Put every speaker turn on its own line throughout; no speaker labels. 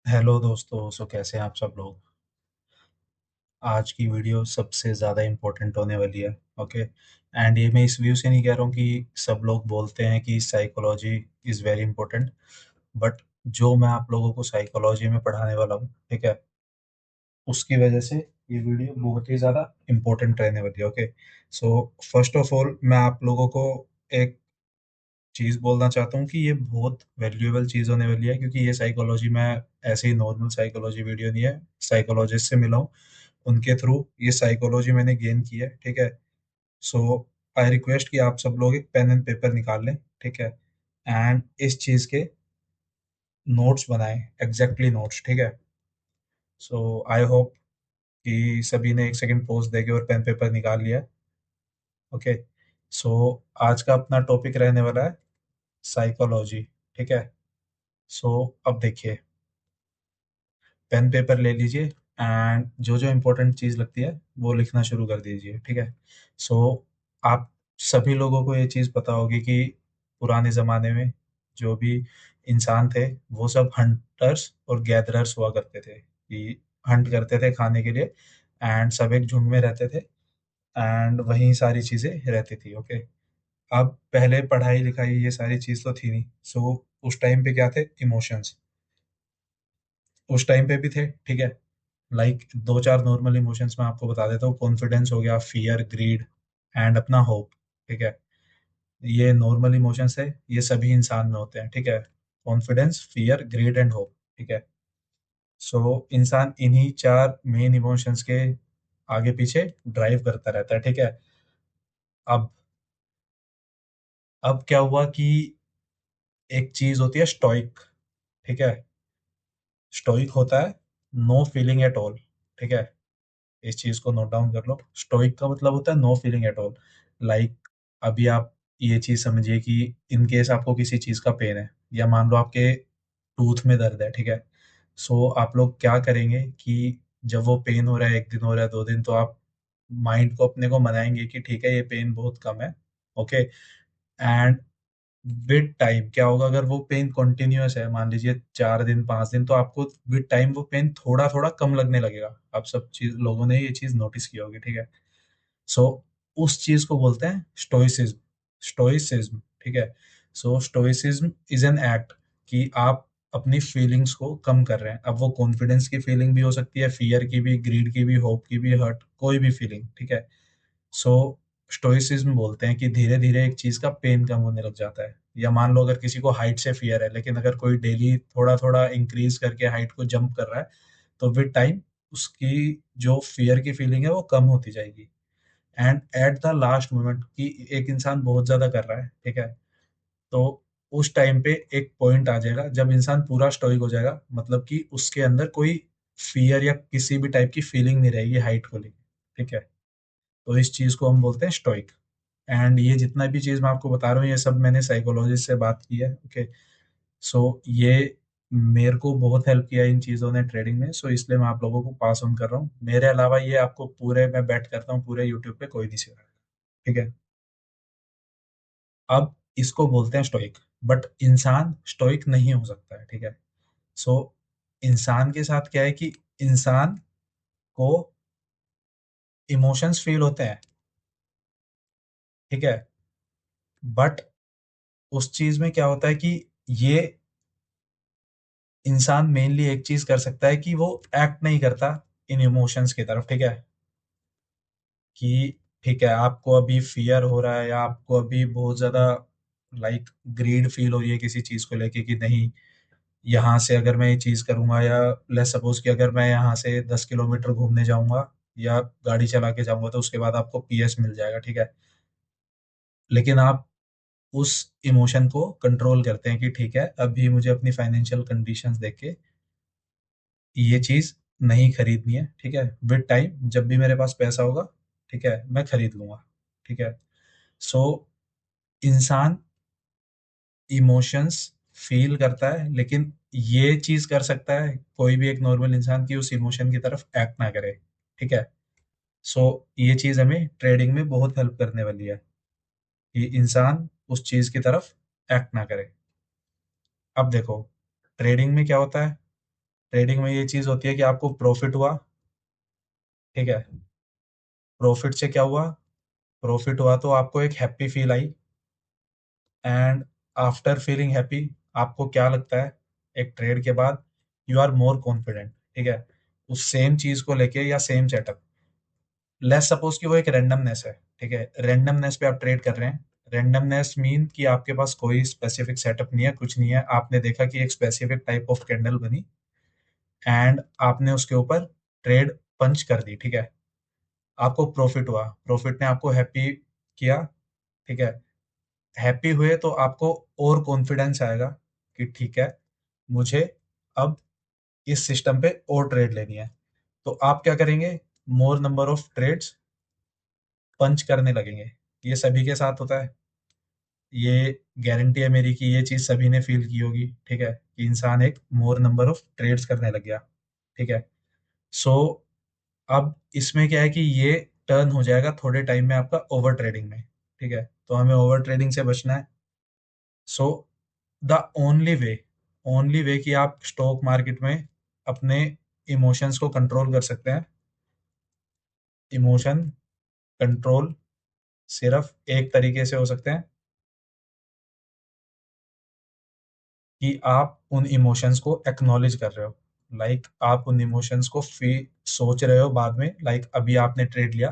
Hello दोस्तों। कैसे हैं आप सब लोग। आज की वीडियो सबसे ज़्यादा इम्पोर्टेंट होने वाली है। ओके। एंड ये मैं इस व्यू से नहीं कह रहा हूँ कि सब लोग बोलते हैं कि psychology is very important, but जो मैं आप लोगों को साइकोलॉजी में पढ़ाने वाला हूँ, ठीक है, उसकी वजह से ये वीडियो बहुत ही ज़्यादा इम्पोर्टेंट रहने वाली है। Okay. So first of all मैं आप लोगों को एक चीज़ बोलना चाहता हूँ कि ये बहुत वैल्यूएबल चीज़ होने वाली है, क्योंकि ये साइकोलॉजी में ऐसे ही नॉर्मल साइकोलॉजी वीडियो नहीं है। साइकोलॉजिस्ट से मिला हूँ, उनके थ्रू ये साइकोलॉजी मैंने गेन की है, ठीक है। सो आई रिक्वेस्ट कि आप सब लोग एक पेन एंड पेपर निकाल लें, ठीक है, एंड इस चीज़ के नोट्स बनाएं, एग्जैक्टली नोट्स, ठीक है। सो आई होप कि सभी ने एक सेकंड पॉज देके और पेन पेपर निकाल लिया। ओके। सो आज का अपना टॉपिक रहने वाला है साइकोलॉजी, ठीक है। सो अब देखिए, पेन पेपर ले लीजिए एंड जो जो इम्पोर्टेंट चीज़ लगती है वो लिखना शुरू कर दीजिए, ठीक है। सो आप सभी लोगों को ये चीज़ पता होगी कि पुराने ज़माने में जो भी इंसान थे वो सब हंटर्स और गैदरर्स हुआ करते थे, कि हंट करते थे खाने के लिए, एंड सब एक झुंड में रहते थे, एंड वहीं सारी चीज़ें रहती थी। ओके। अब पहले पढ़ाई लिखाई ये सारी चीज़ तो थी नहीं। सो उस टाइम पे क्या थे, इमोशंस उस टाइम पे भी थे, ठीक है। लाइक दो चार नॉर्मल इमोशंस मैं आपको बता देता हूँ। कॉन्फिडेंस हो गया, फियर, ग्रीड एंड अपना होप, ठीक है। ये नॉर्मल इमोशंस है, ये सभी इंसान में होते हैं, ठीक है। Confidence, fear, grid and hope, ठीक है। सो इंसान इन्हीं चार मेन इमोशंस के आगे पीछे ड्राइव करता रहता है, ठीक है। अब अब क्या हुआ कि एक चीज होती है स्टोइक, ठीक है। स्टोइक होता है नो फीलिंग एट ऑल, ठीक है। इस चीज को नोट डाउन कर लो। स्टोइक का मतलब होता है no feeling at all. Like अभी आप ये चीज समझिए कि इन केस आपको किसी चीज का पेन है, या मान लो आपके टूथ में दर्द है, ठीक है। सो आप लोग क्या करेंगे कि जब वो पेन हो रहा है, एक दिन हो रहा है, दो दिन, तो आप माइंड को अपने को मनाएंगे कि ठीक है ये पेन बहुत कम है। ओके। एंड विद टाइम क्या होगा, अगर वो पेन कंटिन्यूअस है, मान लीजिए 4 दिन 5 दिन, तो आपको विद टाइम वो पेन थोड़ा थोड़ा कम लगने लगेगा। आप सब चीज लोगों ने ये चीज नोटिस की होगी, ठीक है। सो उस चीज को बोलते हैं स्टोइसिज्म। स्टोइसिज्म, ठीक है। सो स्टोइसिज्म इज एन एक्ट कि आप अपनी फीलिंग्स को कम कर रहे हैं। अब वो कॉन्फिडेंस की फीलिंग भी हो सकती है, फियर की भी, ग्रीड की भी, होप की भी, हर्ट, कोई भी फीलिंग, ठीक है। सो स्टोइसिज्म बोलते हैं कि धीरे धीरे एक चीज का पेन कम होने लग जाता है। या मान लो अगर किसी को हाइट से फियर है, लेकिन अगर कोई डेली थोड़ा थोड़ा इंक्रीज करके हाइट को जंप कर रहा है, तो विद टाइम उसकी जो फियर की फीलिंग है वो कम होती जाएगी। And at the last moment कि एक इंसान बहुत ज्यादा कर रहा है, ठीक है, तो उस टाइम पे एक पॉइंट आ जाएगा जब इंसान पूरा स्टोइक हो जाएगा, मतलब कि उसके अंदर कोई फियर या किसी भी टाइप की फीलिंग नहीं रहेगी हाइट को लेकर, ठीक है। तो इस चीज को हम बोलते हैं स्टोइक। एंड ये जितना भी चीज मैं आपको बता रहा हूँ ये सब मैंने साइकोलॉजिस्ट से बात की है। ओके। सो ये मेरे को बहुत हेल्प किया इन चीजों ने ट्रेडिंग में, सो इसलिए मैं आप लोगों को पास ऑन कर रहा हूँ। मेरे अलावा ये आपको पूरे, मैं बेट करता हूँ पूरे यूट्यूब पे कोई नहीं सिखाएगा, ठीक है। अब इसको बोलते हैं स्टोइक। बट इंसान स्टोइक नहीं हो सकता है, ठीक है। सो इंसान के साथ क्या है कि इंसान को इमोशंस फील होते हैं, ठीक है। बट उस चीज में क्या होता है कि ये इंसान मेनली एक चीज कर सकता है कि वो एक्ट नहीं करता इन इमोशंस की तरफ, ठीक है। कि ठीक है, आपको अभी फियर हो रहा है, या आपको अभी बहुत ज्यादा लाइक ग्रीड फील हो रही है किसी चीज को लेके कि नहीं, यहाँ से अगर मैं ये चीज करूंगा, या लेट्स सपोज कि अगर मैं यहाँ से 10 किलोमीटर घूमने जाऊंगा या गाड़ी चला के जाऊंगा, तो उसके बाद आपको पीएस मिल जाएगा, ठीक है। लेकिन आप उस इमोशन को कंट्रोल करते हैं कि ठीक है, अभी मुझे अपनी फाइनेंशियल कंडीशंस देख के ये चीज नहीं खरीदनी है, ठीक है। विद टाइम जब भी मेरे पास पैसा होगा, ठीक है, मैं खरीद लूंगा, ठीक है। सो इंसान इमोशंस फील करता है, लेकिन ये चीज कर सकता है कोई भी एक नॉर्मल इंसान की उस इमोशन की तरफ एक्ट ना करे, ठीक है। सो ये चीज हमें ट्रेडिंग में बहुत हेल्प करने वाली है कि इंसान उस चीज की तरफ एक्ट ना करे। अब देखो, ट्रेडिंग में क्या होता है, ट्रेडिंग में ये चीज होती है कि आपको प्रॉफिट हुआ, ठीक है। प्रॉफिट से क्या हुआ? प्रॉफिट हुआ तो आपको एक happy feel I, and after feeling happy आपको क्या लगता है एक ट्रेड के बाद? यू आर मोर कॉन्फिडेंट, ठीक है, उस सेम चीज को लेके या सेम सेटअप। लेट्स सपोज कि वो एक रेंडमनेस है, ठीक है, रेंडमनेस पे आप ट्रेड कर रहे हैं। रेंडमनेस मीन कि आपके पास कोई स्पेसिफिक सेटअप नहीं है, कुछ नहीं है, आपने देखा कि एक स्पेसिफिक टाइप ऑफ कैंडल बनी एंड आपने उसके ऊपर ट्रेड पंच कर दी, ठीक है। आपको प्रॉफिट हुआ, प्रॉफिट ने आपको हैप्पी किया, ठीक है। हैप्पी हुए तो आपको और कॉन्फिडेंस आएगा कि ठीक है, मुझे अब इस सिस्टम पे और ट्रेड लेनी है। तो आप क्या करेंगे? मोर नंबर ऑफ ट्रेड्स पंच करने लगेंगे। ये सभी के साथ होता है, ये गारंटी है मेरी कि ये चीज सभी ने फील की होगी, ठीक है, कि इंसान एक मोर नंबर ऑफ ट्रेड्स करने लग गया, ठीक है। सो अब इसमें क्या है कि ये टर्न हो जाएगा थोड़े टाइम में आपका ओवर ट्रेडिंग में, ठीक है। तो हमें ओवर ट्रेडिंग से बचना है। सो द ओनली वे कि आप स्टॉक मार्केट में अपने इमोशंस को कंट्रोल कर सकते हैं। इमोशन कंट्रोल सिर्फ एक तरीके से हो सकते हैं कि आप उन इमोशंस को एक्नॉलेज कर रहे हो। आप उन इमोशंस को सोच रहे हो बाद में, अभी आपने ट्रेड लिया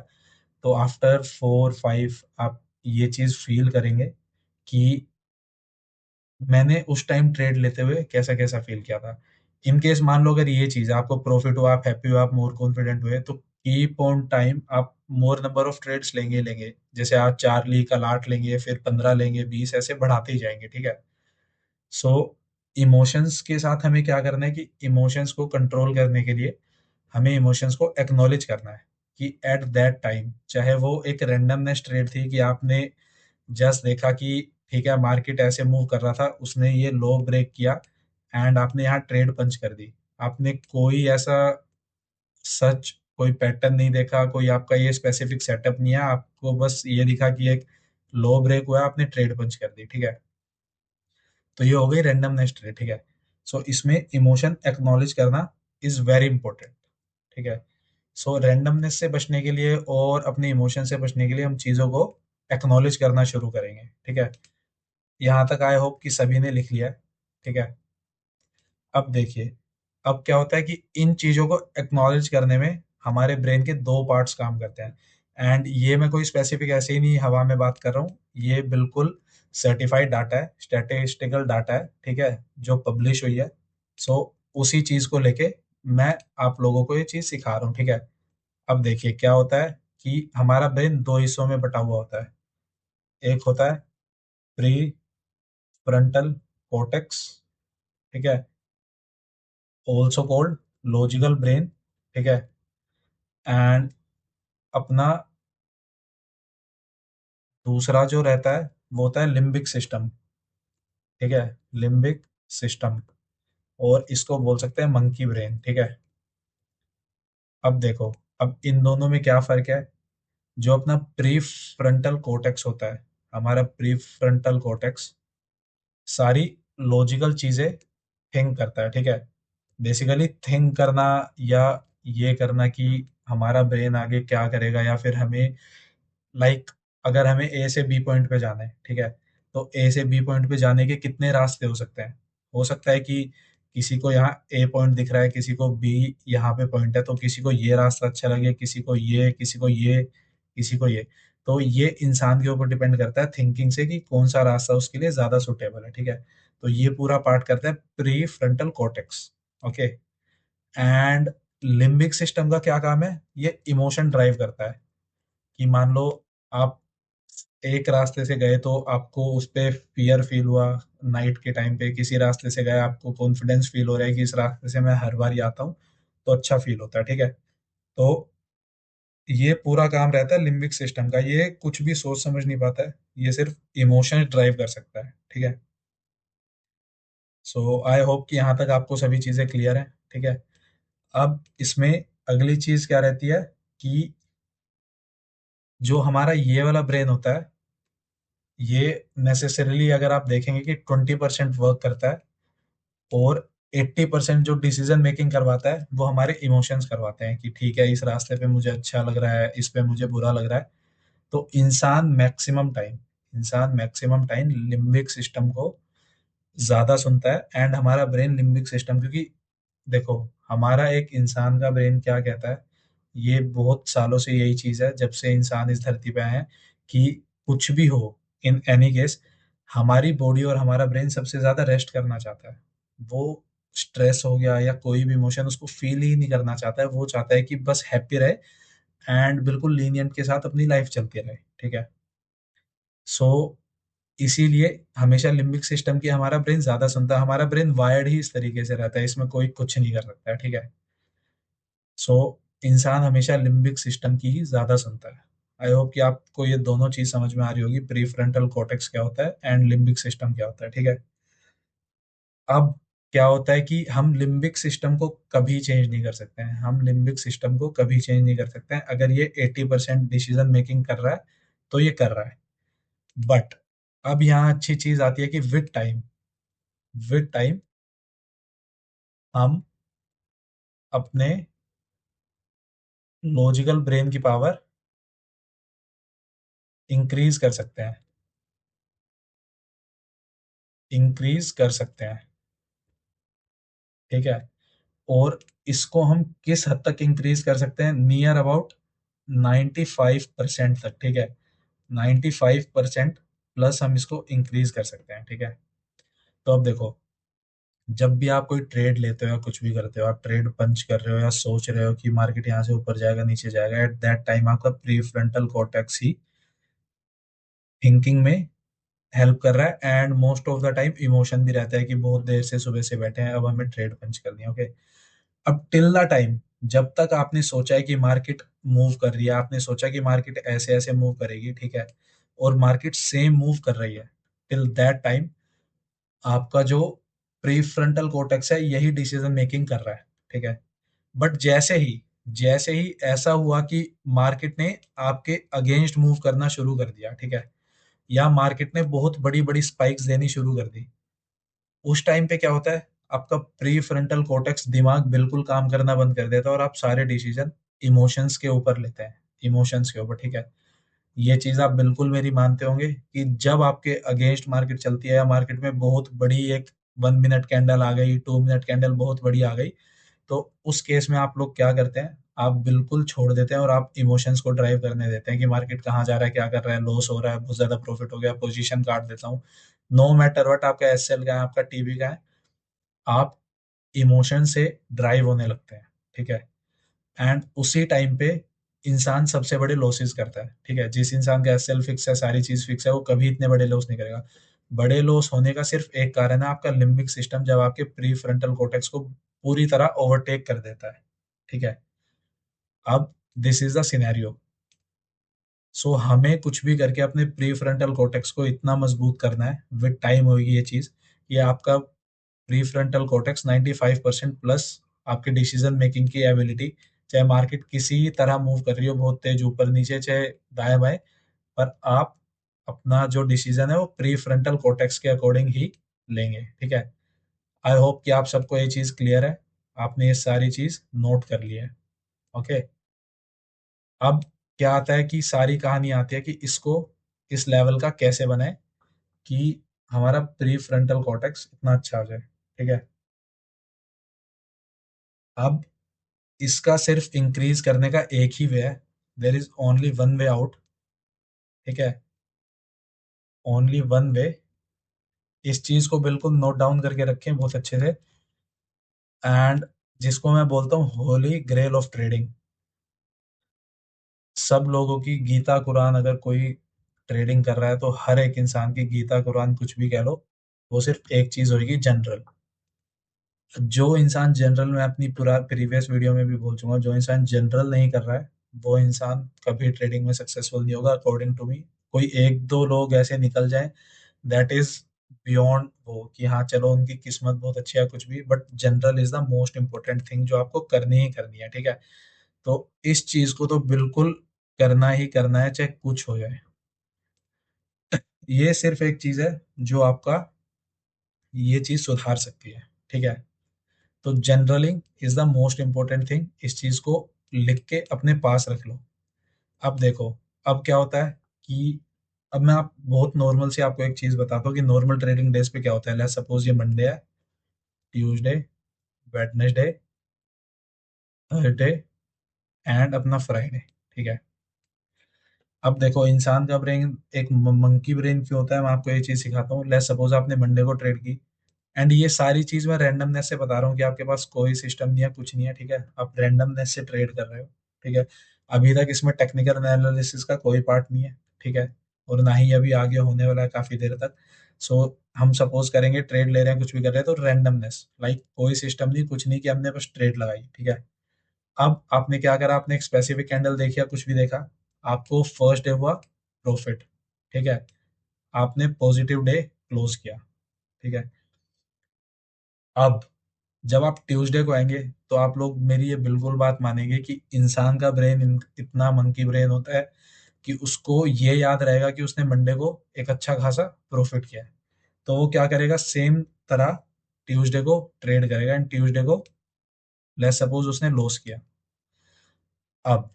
तो आफ्टर 4 5 आप ये चीज फील करेंगे कि मैंने उस टाइम ट्रेड लेते हुए कैसा कैसा फील किया था। इन केस मान लो अगर ये चीज आपको प्रॉफिट हुआ, आप हैप्पी हुआ, आप मोर कॉन्फिडेंट हुए, तो कीप ऑन टाइम आप मोर नंबर ऑफ ट्रेड्स लेंगे ही लेंगे। जैसे आप 4 ली, कल 8 लेंगे, फिर 15 लेंगे, 20, ऐसे बढ़ाते ही जाएंगे, ठीक है। सो इमोशंस के साथ हमें क्या करना है कि इमोशंस को कंट्रोल करने के लिए हमें इमोशंस को एक्नॉलेज करना है कि एट दैट टाइम, चाहे वो एक रेंडमनेस ट्रेड थी कि आपने जस्ट देखा कि ठीक है मार्केट ऐसे मूव कर रहा था, उसने ये लो ब्रेक किया एंड आपने यहाँ ट्रेड पंच कर दी। आपने कोई ऐसा सच कोई पैटर्न नहीं देखा, कोई आपका ये स्पेसिफिक सेटअप नहीं है, आपको बस ये दिखा कि एक लो ब्रेक हुआ, आपने ट्रेड पंच कर दी, ठीक है। तो ये हो गई रेंडमनेस ट्रेड, ठीक है। सो इसमें इमोशन एक्नॉलेज करना इज वेरी इंपॉर्टेंट, ठीक है। सो रैंडमनेस से बचने के लिए और अपने इमोशन से बचने के लिए हम चीजों को एक्नॉलेज करना शुरू करेंगे, ठीक है। यहाँ तक आई होप कि सभी ने लिख लिया है, ठीक है। अब देखिए, अब क्या होता है कि इन चीजों को एक्नॉलेज करने में हमारे ब्रेन के दो पार्ट्स काम करते हैं। एंड ये मैं कोई स्पेसिफिक ऐसे ही नहीं हवा में बात कर रहा हूँ, ये बिल्कुल सर्टिफाइड डाटा है, स्टैटिस्टिकल डाटा है, ठीक है, जो पब्लिश हुई है। सो उसी चीज को लेके मैं आप लोगों को ये चीज सिखा रहा हूँ, ठीक है। अब देखिए क्या होता है कि हमारा ब्रेन दो हिस्सों में बटा हुआ होता है। एक होता है प्री फ्रंटल कॉर्टेक्स, ठीक है, ऑल्सो कॉल्ड लॉजिकल ब्रेन, ठीक है। एंड अपना दूसरा जो रहता है वो होता है लिम्बिक सिस्टम, ठीक है, लिम्बिक सिस्टम, और इसको बोल सकते हैं मंकी ब्रेन, ठीक है। अब देखो, अब इन दोनों में क्या फर्क है? जो अपना प्री फ्रंटल कॉर्टेक्स होता है, हमारा प्री फ्रंटल कॉर्टेक्स सारी लॉजिकल चीजें थिंक करता है, ठीक है। बेसिकली थिंक करना या ये करना कि हमारा ब्रेन आगे क्या करेगा, या फिर हमें अगर हमें ए से बी पॉइंट पे जाना है, ठीक है, तो ए से बी पॉइंट पे जाने के कितने रास्ते हो सकते हैं? हो सकता है कि किसी को यहाँ ए पॉइंट दिख रहा है, किसी को बी यहाँ पे पॉइंट है, तो किसी को ये रास्ता अच्छा लगे, किसी को ये, किसी को ये, किसी को ये। तो ये इंसान के ऊपर डिपेंड करता है थिंकिंग से कि कौन सा रास्ता उसके लिए ज्यादा सुटेबल है, ठीक है। तो ये पूरा पार्ट करता है pre frontal cortex, okay. And limbic system का क्या काम है? ये इमोशन ड्राइव करता है कि मान लो आप एक रास्ते से गए तो आपको उस पे फियर फील हुआ, नाइट के टाइम पे किसी रास्ते से गए आपको कॉन्फिडेंस फील हो रहा है कि इस रास्ते से मैं हर बार ही आता हूँ, तो अच्छा फील होता है, ठीक है। तो ये पूरा काम रहता है लिम्बिक सिस्टम का, ये कुछ भी सोच समझ नहीं पाता है, ये सिर्फ इमोशन ड्राइव कर सकता है, ठीक है। सो आई होप कि यहाँ तक आपको सभी चीजें क्लियर हैं, ठीक है। अब इसमें अगली चीज क्या रहती है कि जो हमारा ये वाला ब्रेन होता है, ये नेसेसरीली अगर आप देखेंगे कि 20% वर्क करता है, और 80% जो डिसीजन मेकिंग करवाता है वो हमारे इमोशंस करवाते हैं कि ठीक है, इस रास्ते पे मुझे अच्छा लग रहा है, इस पे मुझे बुरा लग रहा है। तो इंसान मैक्सिमम टाइम लिम्बिक सिस्टम को ज्यादा सुनता है। एंड हमारा ब्रेन लिम्बिक सिस्टम, क्योंकि देखो, हमारा एक इंसान का ब्रेन क्या कहता है, ये बहुत सालों से यही चीज है जब से इंसान इस धरती पे आए हैं, कि कुछ भी हो, इन एनी केस, हमारी बॉडी और हमारा ब्रेन सबसे ज्यादा रेस्ट करना चाहता है। वो स्ट्रेस हो गया या कोई भी इमोशन उसको फील ही नहीं करना चाहता है, वो चाहता है कि बस हैप्पी रहे एंड बिल्कुल लीनियंट के साथ अपनी लाइफ चलती रहे। ठीक है। सो इसीलिए हमेशा लिम्बिक सिस्टम की हमारा ब्रेन ज्यादा सुनता है। हमारा ब्रेन वायर्ड ही इस तरीके से रहता है, इसमें कोई कुछ नहीं कर सकता है। ठीक है। सो इंसान हमेशा लिम्बिक सिस्टम की ही ज्यादा सुनता है। आई होप कि आपको ये दोनों चीज समझ में आ रही होगी, प्रीफ्रंटल कॉर्टेक्स क्या होता है एंड लिम्बिक सिस्टम क्या होता है। ठीक है। अब क्या होता है कि हम लिम्बिक सिस्टम को कभी चेंज नहीं कर सकते हैं, हम लिम्बिक सिस्टम को कभी चेंज नहीं कर सकते हैं। अगर ये 80% डिसीजन मेकिंग कर रहा है तो ये कर रहा है। बट अब यहाँ अच्छी चीज आती है कि विद टाइम हम अपने लॉजिकल ब्रेन की पावर इंक्रीज कर सकते हैं, इंक्रीज कर सकते हैं। ठीक है। और इसको हम किस हद तक इंक्रीज कर सकते हैं, नियर अबाउट 95% तक। ठीक है। 95% प्लस हम इसको इंक्रीज कर सकते हैं। ठीक है। तो अब देखो, जब भी आप कोई ट्रेड लेते हो या कुछ भी करते हो, आप ट्रेड पंच कर रहे हो या सोच रहे हो कि मार्केट यहाँ से ऊपर जाएगा नीचे जाएगा, एट दैट टाइम आपका प्री फ्रंटल कॉर्टेक्स ही थिंकिंग में हेल्प कर रहा है। And most of the time emotion भी रहता है कि बहुत देर से सुबह से बैठे हैं, अब हमें ट्रेड पंच करनी है। ओके। अब टिल द टाइम जब तक आपने सोचा है कि मार्केट मूव कर रही है, आपने सोचा कि मार्केट ऐसे ऐसे मूव करेगी, ठीक है, और मार्केट सेम मूव कर रही है, टिल दैट टाइम आपका जो प्री फ्रंटल कोर्टेक्स है यही डिसीजन मेकिंग कर रहा है। ठीक है। बट जैसे ही ऐसा हुआ कि मार्केट ने आपके अगेंस्ट मूव करना शुरू कर दिया, ठीक है, या मार्केट ने बहुत बड़ी बड़ी स्पाइक्स देनी शुरू कर दी, उस टाइम पे क्या होता है, आपका प्री फ्रंटल कोर्टेक्स दिमाग बिल्कुल काम करना बंद कर देता है और आप सारे डिसीजन इमोशंस के ऊपर लेते हैं, इमोशंस के ऊपर। ठीक है। ये चीज आप बिल्कुल मेरी मानते होंगे कि जब आपके अगेंस्ट मार्केट चलती है या मार्केट में बहुत बड़ी एक 1 मिनट कैंडल आ गई, 2 मिनट कैंडल बहुत बड़ी आ गई, तो उस केस में आप लोग क्या करते हैं, आप बिल्कुल छोड़ देते हैं और आप इमोशंस को ड्राइव करने देते हैं कि मार्केट कहाँ जा रहा है, क्या कर रहा है, लॉस हो रहा है, बहुत ज्यादा प्रॉफिट हो गया, पोजीशन काट देता हूँ। नो मैटर वट आपका एसएल का है, आपका टीवी का है, आप इमोशन से ड्राइव होने लगते हैं। ठीक है। एंड उसी टाइम पे इंसान सबसे बड़े लॉसेस करता है। ठीक है। जिस इंसान का एसएल फिक्स है, सारी चीज फिक्स है, वो कभी इतने बड़े लॉस नहीं करेगा। बड़े लॉस होने का सिर्फ एक कारण है, आपका लिम्बिक सिस्टम जब आपके प्री फ्रंटल कोर्टेक्स को पूरी तरह ओवरटेक कर देता है। ठीक है। अब दिस इज द सिनेरियो। सो हमें कुछ भी करके अपने प्री फ्रंटल कोर्टेक्स को इतना मजबूत करना है, विद टाइम होगी ये चीज, ये आपका प्री फ्रंटल कोर्टेक्स 95% प्लस आपके डिसीजन मेकिंग की एबिलिटी, चाहे मार्केट किसी तरह मूव कर रही हो, बहुत तेज ऊपर नीचे, चाहे दाएं बाएं, पर आप अपना जो डिसीजन है वो प्री फ्रंटल कोर्टेक्स के अकॉर्डिंग ही लेंगे। ठीक है। आई होप कि आप सबको ये चीज क्लियर है, आपने ये सारी चीज नोट कर ली है। ओके। अब क्या आता है कि सारी कहानी आती है कि इसको इस लेवल का कैसे बनाए कि हमारा प्री फ्रंटल कॉर्टेक्स इतना अच्छा हो जाए। ठीक है। अब इसका सिर्फ इंक्रीज करने का एक ही वे है, there is only one way out. ठीक है। Only one way. इस चीज को बिल्कुल नोट डाउन करके रखें बहुत अच्छे से। एंड जिसको मैं बोलता हूँ होली ग्रेल ऑफ ट्रेडिंग, सब लोगों की गीता कुरान, अगर कोई ट्रेडिंग कर रहा है तो हर एक इंसान की गीता कुरान कुछ भी कह लो, वो सिर्फ एक चीज होगी, जनरल। जो इंसान जनरल, में अपनी पूरा प्रीवियस वीडियो में भी बोल चुका हूँ, जो इंसान जनरल नहीं कर रहा है वो इंसान कभी ट्रेडिंग में सक्सेसफुल नहीं होगा, अकॉर्डिंग टू मी। कोई एक दो लोग ऐसे निकल जाए, दैट इज बियॉन्ड वो, कि हाँ चलो उनकी किस्मत बहुत अच्छी है कुछ भी, but general is the most important thing जो आपको करनी ही करनी है। ठीक है। तो इस चीज को तो बिल्कुल करना ही करना है, चाहे कुछ हो जाए। ये सिर्फ एक चीज है जो आपका ये चीज सुधार सकती है। ठीक है। तो journaling is the most important thing, इस चीज को लिख के अपने पास रख लो। अब देखो, अब क्या होता है कि अब मैं आप बहुत नॉर्मल से आपको एक चीज बताता हूँ कि नॉर्मल ट्रेडिंग डेज पे क्या होता है। लेट्स सपोज ये मंडे है, ट्यूसडे, वेडनेसडे, थर्सडे एंड अपना फ्राइडे, ठीक है। अब देखो, इंसान का ब्रेन एक मंकी ब्रेन क्यों होता है, मैं आपको ये चीज सिखाता हूँ। लेट्स सपोज आपने मंडे को ट्रेड की, एंड ये सारी चीज मैं रैंडमनेस से बता रहा हूँ कि आपके पास कोई सिस्टम नहीं है, कुछ नहीं है, ठीक है। आप रैंडमनेस से ट्रेड कर रहे हो, ठीक है। अभी तक इसमें टेक्निकल एनालिसिस का कोई पार्ट नहीं है, ठीक है, और ना ही अभी आगे होने वाला है काफी देर तक। सो हम सपोज करेंगे ट्रेड ले रहे हैं, कुछ भी कर रहे हैं, तो रैंडमनेस लाइक कोई सिस्टम नहीं, कुछ नहीं, कि हमने बस ट्रेड लगाई, ठीक है। अब आपने क्या करा, आपने एक स्पेसिफिक कैंडल देखी या कुछ भी देखा, आपको फर्स्ट डे हुआ प्रॉफिट, ठीक है, आपने पॉजिटिव डे क्लोज किया, ठीक है। अब जब आप ट्यूसडे को आएंगे, तो आप लोग मेरी ये बिल्कुल बात मानेंगे कि इंसान का ब्रेन इतना मंकी ब्रेन होता है कि उसको ये याद रहेगा कि उसने मंडे को एक अच्छा खासा प्रॉफिट किया है। तो वो क्या करेगा, सेम तरह ट्यूसडे को ट्रेड करेगा, एंड ट्यूसडे को लेट्स सपोज उसने लॉस किया। अब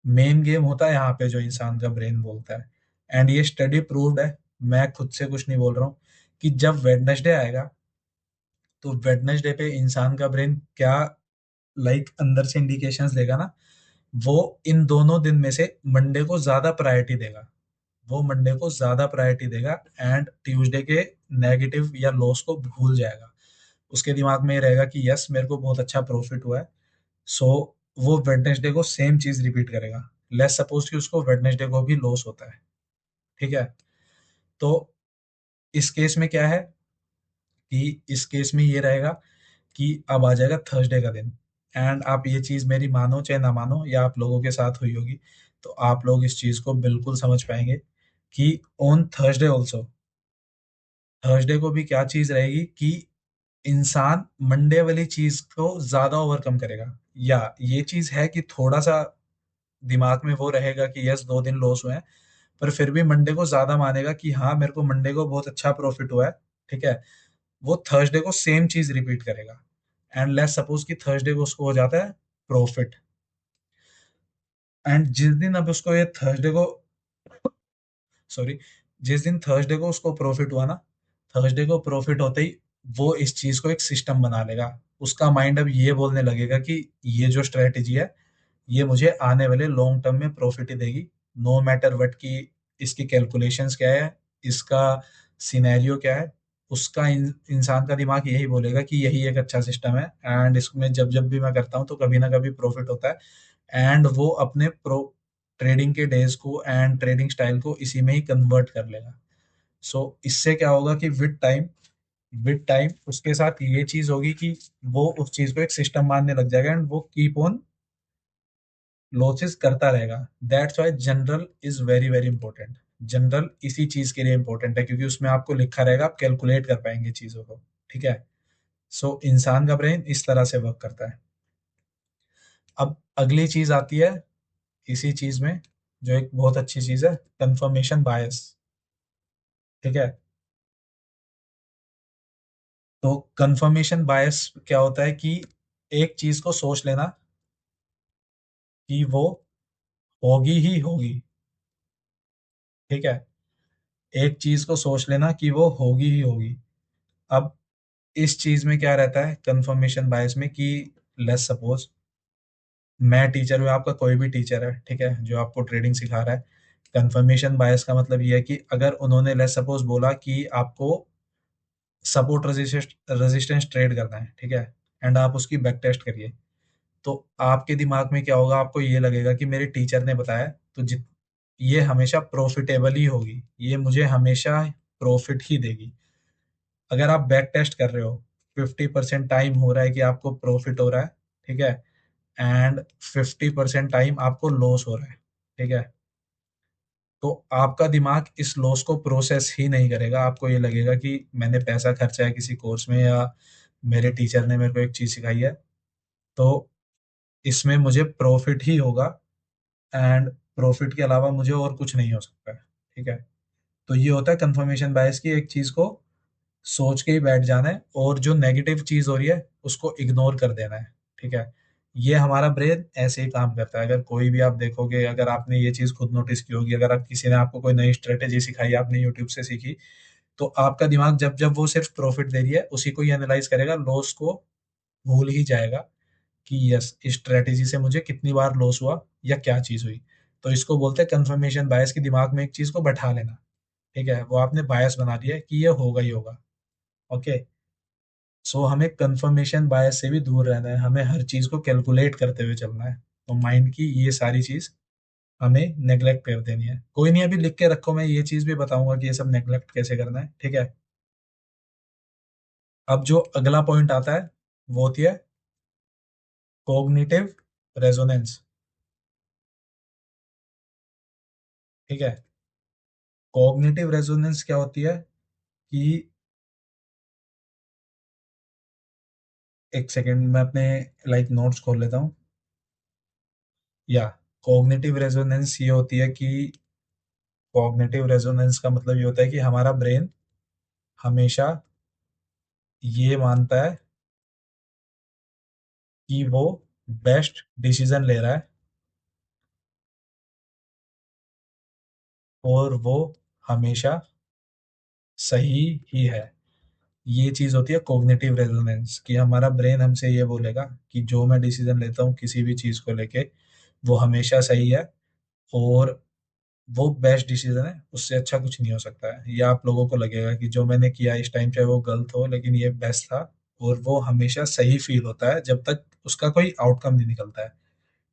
मेन गेम होता है यहाँ पे जो इंसान का ब्रेन बोलता है, एंड ये स्टडी प्रूव्ड है, मैं खुद से कुछ नहीं बोल रहा हूँ, कि जब वेडनेसडे आएगा, तो वेडनेसडे पे इंसान का ब्रेन क्या लाइक अंदर से इंडिकेशंस देगा ना, वो इन दोनों दिन में से मंडे को ज्यादा प्रायोरिटी देगा। वो मंडे को ज्यादा प्रायोरिटी देगा, एंड ट्यूसडे के नेगेटिव या लॉस को भूल जाएगा। उसके दिमाग में ये रहेगा कि यस, मेरे को बहुत अच्छा प्रॉफिट हुआ है। सो वो वेडनेसडे को सेम चीज रिपीट करेगा। लेट्स सपोज कि उसको वेडनेसडे को भी लॉस होता है, ठीक है। तो इस केस में क्या है कि इस केस में ये रहेगा कि अब आ जाएगा थर्सडे का दिन, एंड आप ये चीज मेरी मानो चाहे ना मानो, या आप लोगों के साथ हुई होगी, तो आप लोग इस चीज को बिल्कुल समझ पाएंगे कि ऑन थर्सडे ऑल्सो, थर्सडे को भी क्या चीज रहेगी कि इंसान मंडे वाली चीज को ज्यादा ओवरकम करेगा। या ये चीज है कि थोड़ा सा दिमाग में वो रहेगा कि यस, 2 दिन लॉस हुए हैं, पर फिर भी मंडे को ज्यादा मानेगा कि हाँ, मेरे को मंडे को बहुत अच्छा प्रॉफिट हुआ है, ठीक है। वो थर्सडे को सेम चीज रिपीट करेगा, एंड लेट्स सपोज कि थर्सडे को उसको हो जाता है प्रॉफिट, एंड जिस दिन अब उसको ये थर्सडे को, सॉरी, जिस दिन थर्सडे को उसको प्रॉफिट हुआ ना, थर्सडे को प्रॉफिट होते ही वो इस चीज को एक सिस्टम बना लेगा। उसका माइंड अब ये बोलने लगेगा कि ये जो स्ट्रेटेजी है, ये मुझे आने वाले लॉन्ग टर्म में प्रॉफिट ही देगी, नो मैटर वट की इसकी कैलकुलेशंस क्या है, इसका सिनेरियो क्या है। उसका इंसान का दिमाग यही बोलेगा कि यही एक अच्छा सिस्टम है, एंड इसमें जब जब भी मैं करता हूँ तो कभी ना कभी प्रॉफिट होता है, एंड वो अपने प्रो ट्रेडिंग के डेज को एंड ट्रेडिंग स्टाइल को इसी में ही कन्वर्ट कर लेगा। सो इससे क्या होगा कि विद टाइम उसके साथ ये चीज होगी कि वो उस चीज को एक सिस्टम मानने लग जाएगा, एंड वो कीप ऑन लॉसेस करता रहेगा। That's why general is very very important. General इसी चीज के लिए इंपॉर्टेंट है, क्योंकि उसमें आपको लिखा रहेगा, आप कैलकुलेट कर पाएंगे चीजों को, ठीक है। सो इंसान का ब्रेन इस तरह से वर्क करता है। अब अगली चीज आती है इसी चीज में, जो एक बहुत अच्छी चीज है, कंफर्मेशन बायस, ठीक है। तो कंफर्मेशन बायस क्या होता है कि एक चीज को सोच लेना कि वो होगी ही होगी, ठीक है। एक चीज को सोच लेना कि वो होगी ही होगी। अब इस चीज में क्या रहता है कंफर्मेशन बायस में कि लेट्स सपोज मैं टीचर हूँ, आपका कोई भी टीचर है, ठीक है, जो आपको ट्रेडिंग सिखा रहा है। कंफर्मेशन बायस का मतलब ये है कि अगर उन्होंने लेट्स सपोज बोला कि आपको सपोर्ट रेजिस्टेंस ट्रेड करना है, ठीक है, एंड आप उसकी बैक टेस्ट करिए, तो आपके दिमाग में क्या होगा, आपको ये लगेगा कि मेरे टीचर ने बताया, तो जित ये हमेशा प्रॉफिटेबल ही होगी, ये मुझे हमेशा प्रॉफिट ही देगी। अगर आप बैक टेस्ट कर रहे हो, 50% टाइम हो रहा है कि आपको प्रॉफिट हो रहा है, ठीक है, एंड 50% टाइम आपको लॉस हो रहा है, ठीक है, तो आपका दिमाग इस लॉस को प्रोसेस ही नहीं करेगा। आपको ये लगेगा कि मैंने पैसा खर्चा है किसी कोर्स में, या मेरे टीचर ने मेरे को एक चीज सिखाई है, तो इसमें मुझे प्रॉफिट ही होगा, एंड प्रॉफिट के अलावा मुझे और कुछ नहीं हो सकता है, ठीक है। तो ये होता है कंफर्मेशन बायस की एक चीज को सोच के ही बैठ जाना है और जो नेगेटिव चीज हो रही है उसको इग्नोर कर देना है। ठीक है, ये हमारा ब्रेन ऐसे ही काम करता है। अगर कोई भी आप देखोगे, अगर आपने ये चीज खुद नोटिस की होगी, अगर आप किसी ने आपको कोई नई स्ट्रेटेजी सिखाई, आपने यूट्यूब से सीखी, तो आपका दिमाग जब जब वो सिर्फ प्रॉफिट दे रही है उसी को ही एनालाइज करेगा, लॉस को भूल ही जाएगा कि यस इस स्ट्रेटेजी से मुझे कितनी बार लॉस हुआ या क्या चीज हुई। तो इसको बोलते हैं कंफर्मेशन बायस, की दिमाग में एक चीज को बैठा लेना। ठीक है, वो आपने बायस बना दिया है कि ये होगा ही होगा। ओके, सो हमें कंफर्मेशन बायस से भी दूर रहना है, हमें हर चीज को कैलकुलेट करते हुए चलना है। तो माइंड की ये सारी चीज हमें नेग्लेक्ट कर देनी है। कोई नहीं, अभी लिख के रखो, मैं ये चीज भी बताऊंगा कि ये सब नेग्लेक्ट कैसे करना है। ठीक है, अब जो अगला पॉइंट आता है वो होती है कॉग्निटिव रेजोनेंस। ठीक है, कॉग्निटिव रेजोनेंस क्या होती है कि, एक सेकेंड मैं अपने नोट्स खोल लेता हूँ। या कॉग्निटिव रेजोनेंस ये होती है कि, कॉग्निटिव रेजोनेंस का मतलब ये होता है कि हमारा ब्रेन हमेशा ये मानता है कि वो बेस्ट डिसीजन ले रहा है और वो हमेशा सही ही है। ये चीज होती है कॉग्निटिव रेजोनेंस, कि हमारा ब्रेन हमसे ये बोलेगा कि जो मैं डिसीजन लेता हूँ किसी भी चीज को लेके वो हमेशा सही है, और वो बेस्ट डिसीजन है, उससे अच्छा कुछ नहीं हो सकता है। या आप लोगों को लगेगा कि जो मैंने किया इस टाइम चाहे वो गलत हो लेकिन ये बेस्ट था, और वो हमेशा सही फील होता है जब तक उसका कोई आउटकम नहीं निकलता है।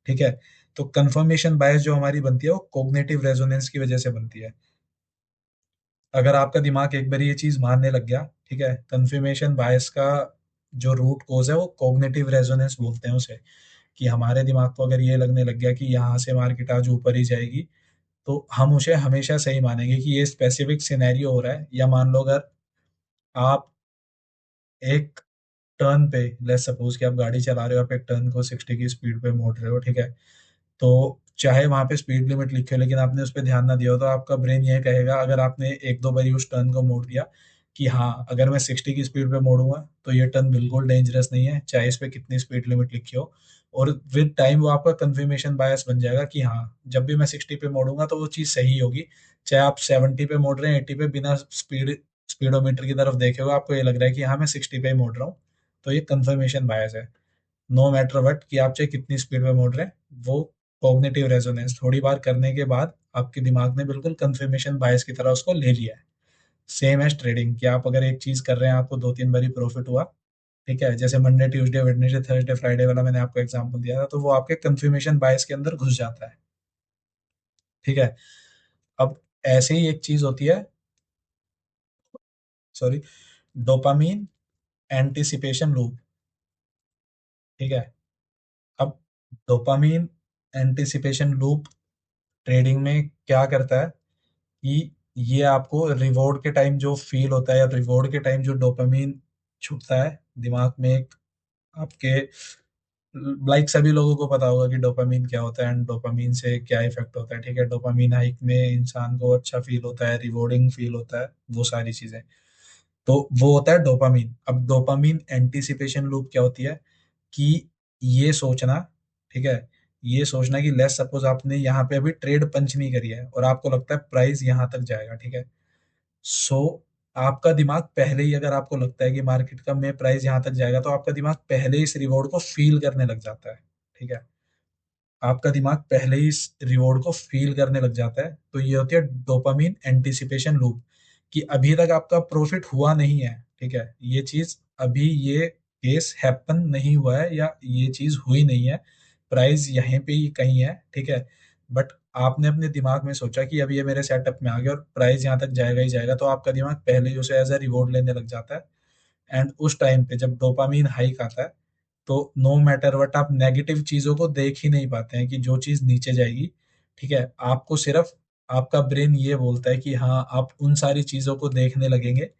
ठीक है, तो कंफर्मेशन बायस जो हमारी बनती है वो कॉग्निटिव रेजोनेंस की वजह से बनती है। अगर आपका दिमाग एक बार ये चीज मानने लग गया, ठीक है, कंफर्मेशन बायस का जो रूट कोज है वो कॉग्निटिव रेजोनेंस बोलते हैं उसे, कि हमारे दिमाग को अगर ये लगने लग गया कि यहाँ से मार्केट आज ऊपर ही जाएगी, तो हम उसे हमेशा सही मानेंगे कि ये स्पेसिफिक सिनेरियो हो रहा है। या मान लो अगर आप एक टर्न पे, लेट्स सपोज कि आप गाड़ी चला रहे हो, आप एक टर्न को 60 की स्पीड पे मोड़ रहे हो, ठीक है, तो चाहे वहां पे स्पीड लिमिट लिखी हो लेकिन आपने उस पर ध्यान ना दिया हो, तो आपका ब्रेन ये कहेगा, अगर आपने एक दो बारी उस टर्न को मोड़ दिया, कि हाँ अगर मैं 60 की स्पीड पे मोड़ूंगा तो ये टर्न बिल्कुल डेंजरस नहीं है, चाहे इस पे कितनी स्पीड लिमिट लिखी हो। और विद टाइम वो आपका कंफर्मेशन बायस बन जाएगा कि हाँ जब भी मैं 60 पे मोड़ूंगा तो वो चीज़ सही होगी, चाहे आप 70 पे मोड़ रहे हैं, 80 पे, बिना स्पीडोमीटर की तरफ देखे हुए आपको ये लग रहा है कि हाँ मैं 60 पे ही मोड़ रहा हूँ। तो ये कंफर्मेशन बायस है। नो मैटर वट, कि आप चाहे कितनी स्पीड में मोड़ रहे हैं, वो कॉग्निटिव रेजोनेंस थोड़ी बार करने के बाद आपके दिमाग ने बिल्कुल कंफर्मेशन बायस की तरह उसको ले लिया है। सेम एज ट्रेडिंग, कि आप अगर एक चीज कर रहे हैं, आपको दो तीन बारी प्रॉफिट हुआ, ठीक है, जैसे Monday Tuesday Wednesday Thursday Friday वाला मैंने आपको एग्जांपल दिया था, तो वो आपके कंफर्मेशन बायस के अंदर घुस जाता है। ठीक है, अब ऐसे ही एक चीज होती है, सॉरी, डोपामीन एंटिसिपेशन लूप। ठीक है, अब डोपामीन एंटिसिपेशन लूप ट्रेडिंग में क्या करता है कि ये आपको रिवॉर्ड के टाइम जो फील होता है, या रिवॉर्ड के टाइम जो डोपामीन छूटता है दिमाग में, एक आपके, सभी लोगों को पता होगा कि डोपामीन क्या होता है एंड डोपामीन से क्या इफेक्ट होता है। ठीक है, डोपामीन हाइक में इंसान को अच्छा फील होता है, रिवॉर्डिंग फील होता है, वो सारी चीजें। तो वो होता है डोपामीन। अब डोपामीन एंटीसिपेशन लूप क्या होती है कि ये सोचना, ठीक है, ये सोचना कि लेट्स सपोज आपने यहाँ पे अभी ट्रेड पंच नहीं करी है और आपको लगता है प्राइस यहाँ तक जाएगा, ठीक है, सो आपका दिमाग पहले ही, अगर आपको लगता है कि मार्केट का में प्राइस यहाँ तक जाएगा, तो आपका दिमाग पहले ही इस रिवॉर्ड को फील करने लग जाता है। ठीक है, आपका दिमाग पहले ही इस रिवॉर्ड को फील करने लग जाता है। तो ये होती है डोपामीन एंटिसिपेशन लूप, कि अभी तक आपका प्रॉफिट हुआ नहीं है, ठीक है, ये चीज अभी ये केस हैपन नहीं हुआ है, या ये चीज हुई नहीं है, प्राइस यहीं पे ही कहीं है, ठीक है, बट आपने अपने दिमाग में सोचा कि अब ये मेरे सेटअप में आ गया और प्राइस यहाँ तक जाएगा ही जाएगा, तो आपका दिमाग पहले ही उसे एज अ रिवॉर्ड लेने लग जाता है। एंड उस टाइम पे जब डोपामीन हाइक आता है, तो नो मैटर वट आप नेगेटिव चीजों को देख ही नहीं पाते हैं कि जो चीज नीचे जाएगी। ठीक है, आपको सिर्फ आपका ब्रेन ये बोलता है कि हाँ आप उन सारी चीजों को देखने लगेंगे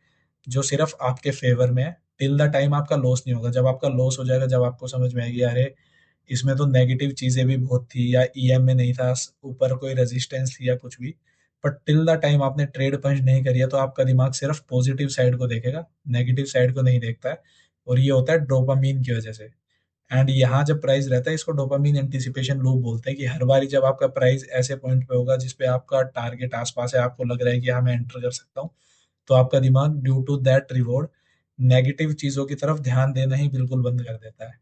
जो सिर्फ आपके फेवर में है, टिल द टाइम आपका लॉस नहीं होगा। जब आपका लॉस हो जाएगा, जब आपको समझ में आएगी अरे इसमें तो नेगेटिव चीजें भी बहुत थी, या ईएम में नहीं था, ऊपर कोई रेजिस्टेंस थी या कुछ भी, बट टिल द टाइम आपने ट्रेड पंच नहीं करी है तो आपका दिमाग सिर्फ पॉजिटिव साइड को देखेगा, नेगेटिव साइड को नहीं देखता है। और ये होता है डोपामीन की वजह से। एंड यहाँ जब प्राइस रहता है, इसको डोपामीन एंटिसिपेशन लूप बोलते हैं, कि हर बारी जब आपका प्राइस ऐसे पॉइंट पे होगा जिसपे आपका टारगेट आसपास है, आपको लग रहा है कि हाँ मैं एंटर कर सकता हूँ, तो आपका दिमाग due to that reward negative चीजों की तरफ ध्यान देना ही बिल्कुल बंद कर देता है।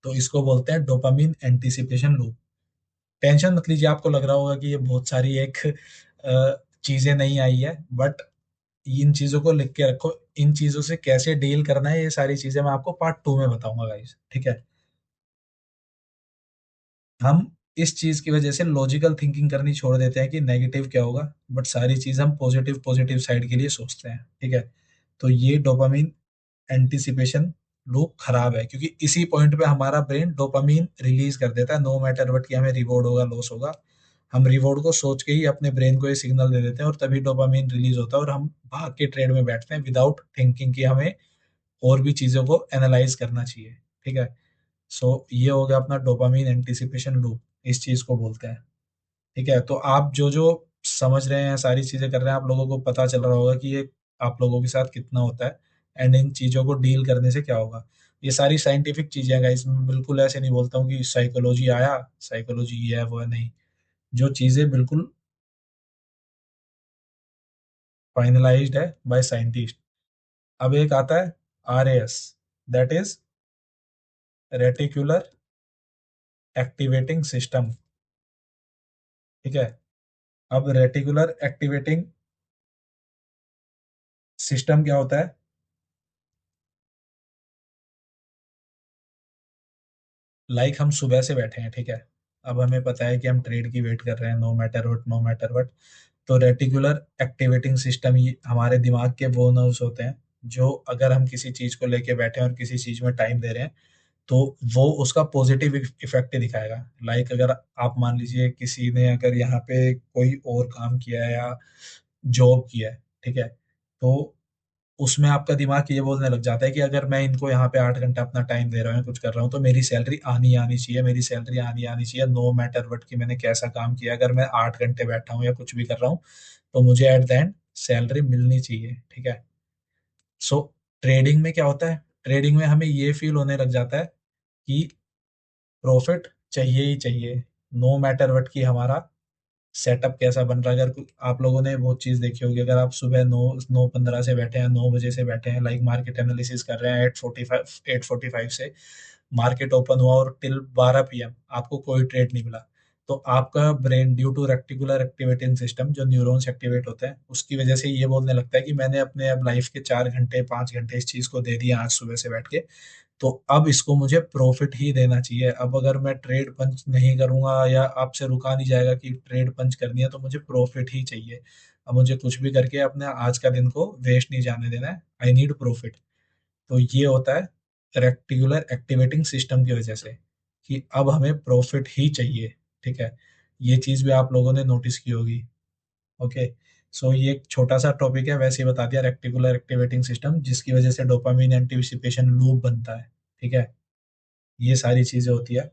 तो इसको बोलते हैं डोपामीन एंटिसिपेशन लूप। टेंशन मत लीजिए, आपको लग रहा होगा कि ये बहुत सारी एक चीजें नहीं आई है, बट इन चीजों को लिख के रखो। इन चीजों से कैसे डील करना है, ये सारी चीजें मैं आपको पार्ट 2 में बताऊंगा गाइस, ठीक है। हम इस चीज की वजह से लॉजिकल थिंकिंग करनी छोड़ देते हैं कि नेगेटिव क्या होगा, बट सारी चीज हम पॉजिटिव पॉजिटिव साइड के लिए सोचते हैं, ठीक है। तो ये डोपामीन एंटिसिपेशन लूप खराब है, क्योंकि इसी पॉइंट पे हमारा ब्रेन डोपामीन रिलीज कर देता है, नो मैटर वट, कि हमें रिवॉर्ड होगा लॉस होगा। हम रिवॉर्ड को सोच के ही अपने ब्रेन को ये सिग्नल दे देते हैं, और तभी डोपामीन रिलीज होता है और हम भाग के ट्रेड में बैठते हैं विदाउट थिंकिंग कि हमें और भी चीजों को एनालाइज करना चाहिए, ठीक है। सो ये हो गया अपना डोपामीन एंटिसिपेशन लूप, इस चीज को बोलते हैं, ठीक है। तो आप जो जो समझ रहे हैं, सारी चीजें कर रहे हैं, आप लोगों को पता चल रहा होगा कि ये आप लोगों के साथ कितना होता है, एंड इन चीजों को डील करने से क्या होगा। ये सारी साइंटिफिक चीजें हैं गाइस, मैं बिल्कुल ऐसे नहीं बोलता हूँ कि साइकोलॉजी आया, साइकोलॉजी ये है वो है, नहीं। जो चीजें बिल्कुल फाइनलाइज्ड है बाय साइंटिस्ट। अब एक आता है RAS, that is reticular activating system, ठीक है। अब रेटिकुलर एक्टिवेटिंग सिस्टम क्या होता है? हम सुबह से बैठे हैं, ठीक है। अब हमें पता है कि हम ट्रेड की वेट कर रहे हैं, no matter what, no matter what. तो रेटिकुलर एक्टिवेटिंग सिस्टम ये हमारे दिमाग के वो नर्व्स होते हैं, जो अगर हम किसी चीज को लेके बैठे हैं और किसी चीज में टाइम दे रहे हैं, तो वो उसका पॉजिटिव इफेक्ट दिखाएगा। अगर आप मान लीजिए किसी ने अगर यहाँ पे कोई और काम किया है या जॉब किया है, ठीक है, तो उसमें आपका दिमाग ये बोलने लग जाता है कि अगर मैं इनको यहाँ पे 8 घंटा अपना टाइम दे रहा हूँ, कुछ कर रहा हूँ, तो मेरी सैलरी आनी आनी चाहिए, मेरी सैलरी आनी आनी चाहिए, नो मैटर वट कि मैंने कैसा काम किया। अगर मैं 8 घंटे बैठा हूँ या कुछ भी कर रहा हूँ, तो मुझे एट द एंड सैलरी मिलनी चाहिए, ठीक है। सो ट्रेडिंग में क्या होता है? ट्रेडिंग में हमें ये फील होने लग जाता है कि प्रॉफिट चाहिए ही चाहिए, नो मैटर वट कि हमारा सेटअप कैसा बन रहा है। अगर आप लोगों ने बहुत चीज देखी होगी, अगर आप सुबह 9:15 से बैठे हैं, 9 बजे से बैठे हैं, मार्केट एनालिसिस कर रहे हैं, 8:45 से मार्केट ओपन हुआ और टिल 12 PM आपको कोई ट्रेड नहीं मिला, तो आपका brain due to reticular activating system, जो न्यूरॉन्स एक्टिवेट होते हैं, उसकी वजह से ये बोलने लगता है कि मैंने अपने अब लाइफ के 4 घंटे 5 घंटे इस चीज को दे दिया आज सुबह से बैठ के, तो अब इसको मुझे प्रॉफिट ही देना चाहिए। अब अगर मैं ट्रेड पंच नहीं करूंगा या आपसे रुका नहीं जाएगा कि ट्रेड पंच करनी है, तो मुझे प्रॉफिट ही चाहिए। अब मुझे कुछ भी करके अपने आज का दिन को वेस्ट नहीं जाने देना है, आई नीड प्रॉफिट। तो ये होता है रेक्टिकुलर एक्टिवेटिंग सिस्टम की वजह से, कि अब हमें प्रॉफिट ही चाहिए, ठीक है। ये चीज भी आप लोगों ने नोटिस की होगी, ओके। सो ये एक छोटा सा टॉपिक है, वैसे ही बता दिया, रेक्टिकुलर एक्टिवेटिंग सिस्टम, जिसकी वजह से डोपामिन एंटिसिपेशन लूप बनता है, ठीक है। ये सारी चीजें होती है।